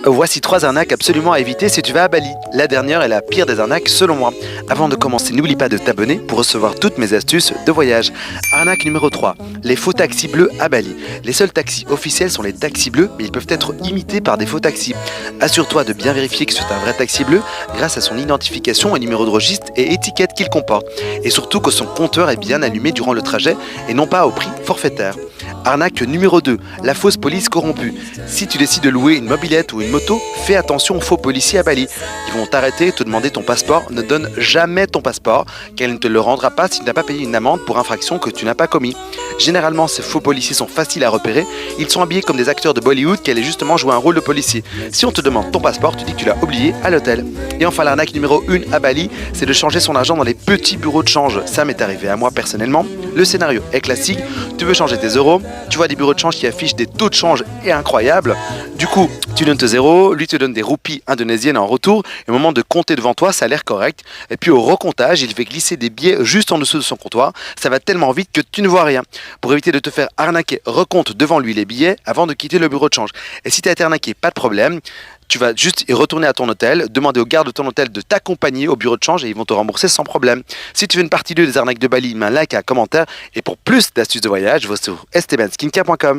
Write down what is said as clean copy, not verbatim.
Voici 3 arnaques absolument à éviter si tu vas à Bali. La dernière est la pire des arnaques selon moi. Avant de commencer, n'oublie pas de t'abonner pour recevoir toutes mes astuces de voyage. Arnaque numéro 3, les faux taxis bleus à Bali. Les seuls taxis officiels sont les taxis bleus, mais ils peuvent être imités par des faux taxis. Assure-toi de bien vérifier que c'est un vrai taxi bleu grâce à son identification et numéro de registre et étiquette qu'il comporte. Et surtout que son compteur est bien allumé durant le trajet et non pas au prix forfaitaire. Arnaque numéro 2, la fausse police corrompue. Si tu décides de louer une mobilette ou une moto, fais attention aux faux policiers à Bali. Ils vont t'arrêter, te demander ton passeport. Ne donne jamais ton passeport, car il ne te le rendra pas si tu n'as pas payé une amende pour infraction que tu n'as pas commis. Généralement, ces faux policiers sont faciles à repérer. Ils sont habillés comme des acteurs de Bollywood qui allaient justement jouer un rôle de policier. Si on te demande ton passeport, tu dis que tu l'as oublié à l'hôtel. Et enfin, l'arnaque numéro 1 à Bali, c'est de changer son argent dans les petits bureaux de change. Ça m'est arrivé à moi personnellement. Le scénario est classique. Tu veux changer tes euros, tu vois des bureaux de change qui affichent des taux de change incroyables. Du coup, tu donnes tes zéros, lui te donne des roupies indonésiennes en retour, et au moment de compter devant toi, ça a l'air correct. Et puis au recomptage, il fait glisser des billets juste en dessous de son comptoir. Ça va tellement vite que tu ne vois rien. Pour éviter de te faire arnaquer, recompte devant lui les billets avant de quitter le bureau de change. Et si tu as été arnaqué, pas de problème. Tu vas juste y retourner à ton hôtel, demander au garde de ton hôtel de t'accompagner au bureau de change et ils vont te rembourser sans problème. Si tu veux une partie 2 des arnaques de Bali, mets un like et un commentaire. Et pour plus d'astuces de voyage, va sur estebanskincare.com.